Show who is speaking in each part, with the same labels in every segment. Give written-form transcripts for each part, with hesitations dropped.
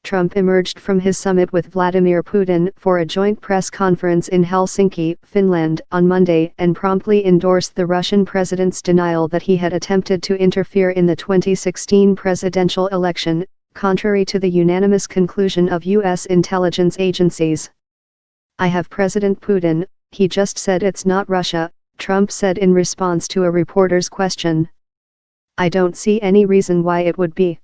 Speaker 1: Trump emerged from his summit with Vladimir Putin for a joint press conference in Helsinki, Finland, on Monday and promptly endorsed the Russian president's denial that he had attempted to interfere in the 2016 presidential election, contrary to the unanimous conclusion of U.S. intelligence agencies. "I have President Putin, he just said it's not Russia," Trump said in response to a reporter's question. "I don't see any reason why it would be."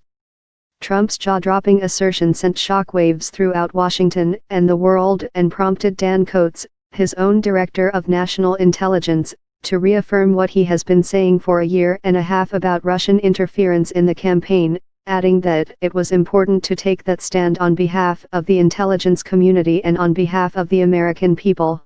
Speaker 1: Trump's jaw-dropping assertion sent shockwaves throughout Washington and the world and prompted Dan Coats, his own director of national intelligence, to reaffirm what he has been saying for a year and a half about Russian interference in the campaign, adding that it was important to take that stand on behalf of the intelligence community and on behalf of the American people.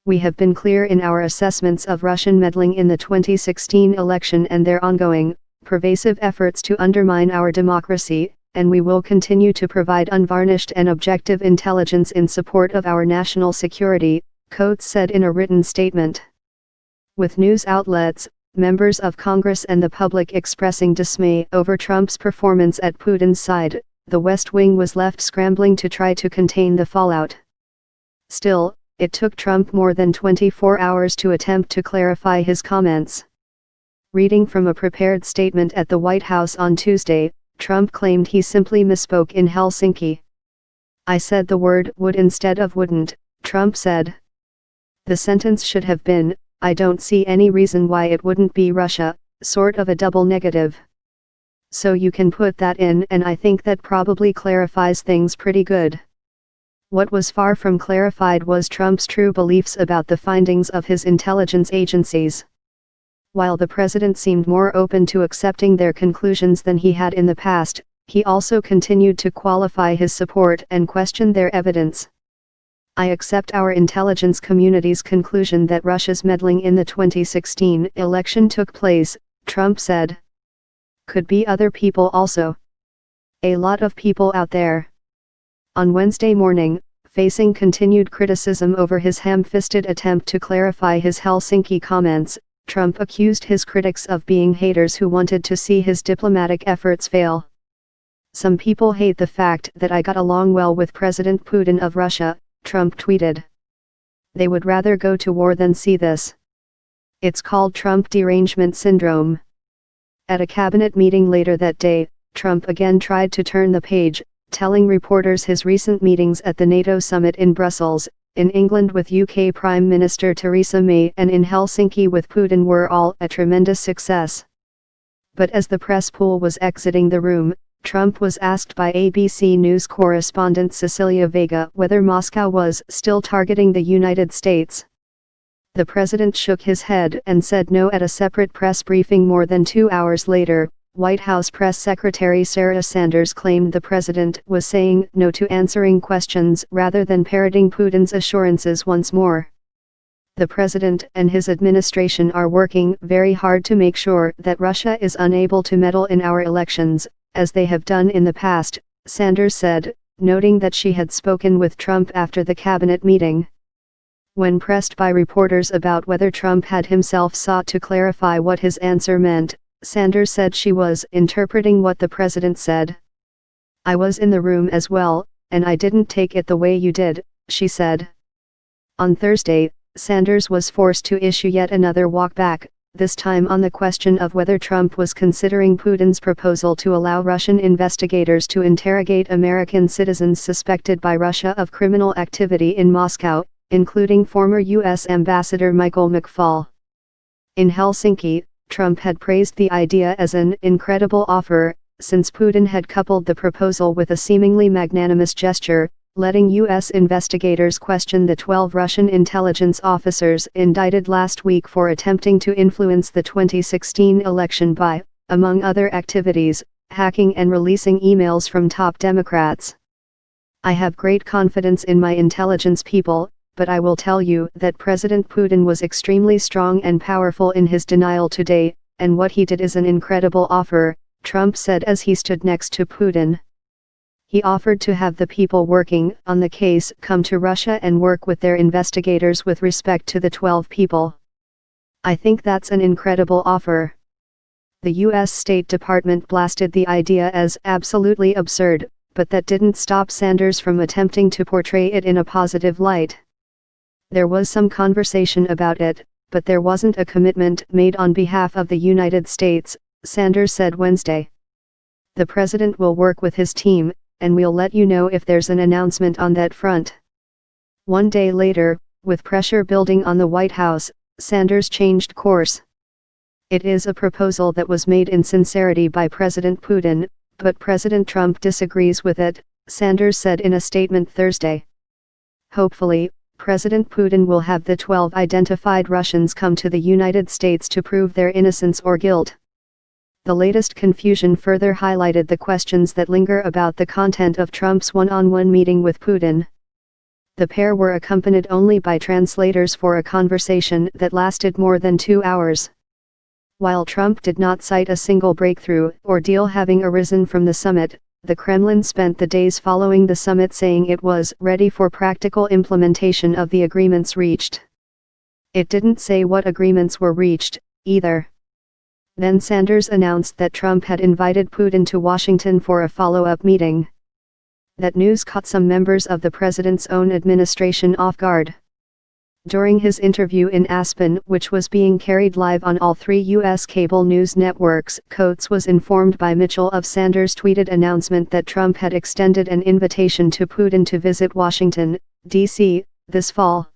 Speaker 1: "We have been clear in our assessments of Russian meddling in the 2016 election and their ongoing, pervasive efforts to undermine our democracy, and we will continue to provide unvarnished and objective intelligence in support of our national security," Coats said in a written statement. With news outlets, members of Congress and the public expressing dismay over Trump's performance at Putin's side, the West Wing was left scrambling to try to contain the fallout. Still, it took Trump more than 24 hours to attempt to clarify his comments. Reading from a prepared statement at the White House on Tuesday, Trump claimed he simply misspoke in Helsinki. "I said the word would instead of wouldn't," Trump said. "The sentence should have been, I don't see any reason why it wouldn't be Russia," sort of a double negative. So you can put that in, and I think that probably clarifies things pretty good. What was far from clarified was Trump's true beliefs about the findings of his intelligence agencies. While the president seemed more open to accepting their conclusions than he had in the past, he also continued to qualify his support and question their evidence. "I accept our intelligence community's conclusion that Russia's meddling in the 2016 election took place," Trump said. "Could be other people also. A lot of people out there." On Wednesday morning, facing continued criticism over his ham-fisted attempt to clarify his Helsinki comments, Trump accused his critics of being haters who wanted to see his diplomatic efforts fail. "Some people hate the fact that I got along well with President Putin of Russia," Trump tweeted. "They would rather go to war than see this. It's called Trump derangement syndrome." At a cabinet meeting later that day, Trump again tried to turn the page, telling reporters his recent meetings at the NATO summit in Brussels, in England with UK Prime Minister Theresa May and in Helsinki with Putin were all a tremendous success. But as the press pool was exiting the room, Trump was asked by ABC News correspondent Cecilia Vega whether Moscow was still targeting the United States. The president shook his head and said no at a separate press briefing more than 2 hours later. White House Press Secretary Sarah Sanders claimed the president was saying no to answering questions rather than parroting Putin's assurances once more. "The president and his administration are working very hard to make sure that Russia is unable to meddle in our elections, as they have done in the past," Sanders said, noting that she had spoken with Trump after the cabinet meeting. When pressed by reporters about whether Trump had himself sought to clarify what his answer meant, Sanders said she was interpreting what the president said. "I was in the room as well, and I didn't take it the way you did," she said. On Thursday, Sanders was forced to issue yet another walkback, this time on the question of whether Trump was considering Putin's proposal to allow Russian investigators to interrogate American citizens suspected by Russia of criminal activity in Moscow, including former U.S. Ambassador Michael McFaul. In Helsinki, Trump had praised the idea as an incredible offer, since Putin had coupled the proposal with a seemingly magnanimous gesture, letting U.S. investigators question the 12 Russian intelligence officers indicted last week for attempting to influence the 2016 election by, among other activities, hacking and releasing emails from top Democrats. "I have great confidence in my intelligence people, but I will tell you that President Putin was extremely strong and powerful in his denial today, and what he did is an incredible offer," Trump said as he stood next to Putin. He offered to have the people working on the case come to Russia and work with their investigators with respect to the 12 people. "I think that's an incredible offer." The U.S. State Department blasted the idea as absolutely absurd, but that didn't stop Sanders from attempting to portray it in a positive light. There was some conversation about it, but there wasn't a commitment made on behalf of the United States, Sanders said Wednesday. The president will work with his team, and we'll let you know if there's an announcement on that front. One day later, with pressure building on the White House, Sanders changed course. It is a proposal that was made in sincerity by President Putin, but President Trump disagrees with it, Sanders said in a statement Thursday. Hopefully, President Putin will have the 12 identified Russians come to the United States to prove their innocence or guilt. The latest confusion further highlighted the questions that linger about the content of Trump's one-on-one meeting with Putin. The pair were accompanied only by translators for a conversation that lasted more than 2 hours. While Trump did not cite a single breakthrough or deal having arisen from the summit, the Kremlin spent the days following the summit saying it was ready for practical implementation of the agreements reached. It didn't say what agreements were reached, either. Then Sanders announced that Trump had invited Putin to Washington for a follow-up meeting. That news caught some members of the president's own administration off guard. During his interview in Aspen, which was being carried live on all 3 U.S. cable news networks, Coates was informed by Mitchell of Sanders' tweeted announcement that Trump had extended an invitation to Putin to visit Washington, D.C., this fall.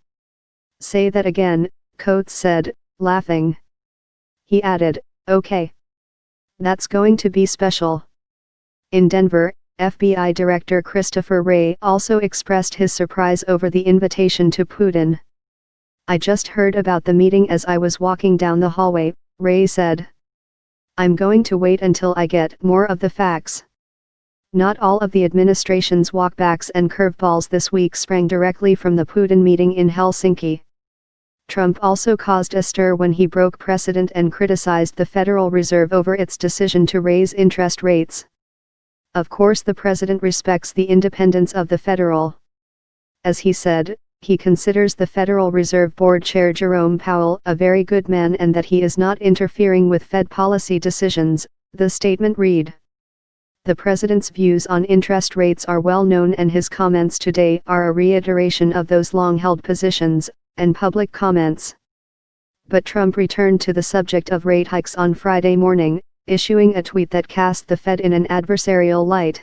Speaker 1: "Say that again," Coates said, laughing. He added, "Okay. That's going to be special." In Denver, FBI Director Christopher Wray also expressed his surprise over the invitation to Putin. "I just heard about the meeting as I was walking down the hallway," Wray said. "I'm going to wait until I get more of the facts." Not all of the administration's walkbacks and curveballs this week sprang directly from the Putin meeting in Helsinki. Trump also caused a stir when he broke precedent and criticized the Federal Reserve over its decision to raise interest rates. Of course, the president respects the independence of the Federal. As he said, he considers the Federal Reserve Board Chair Jerome Powell a very good man and that he is not interfering with Fed policy decisions, the statement read. The president's views on interest rates are well known and his comments today are a reiteration of those long-held positions and public comments. But Trump returned to the subject of rate hikes on Friday morning, issuing a tweet that cast the Fed in an adversarial light.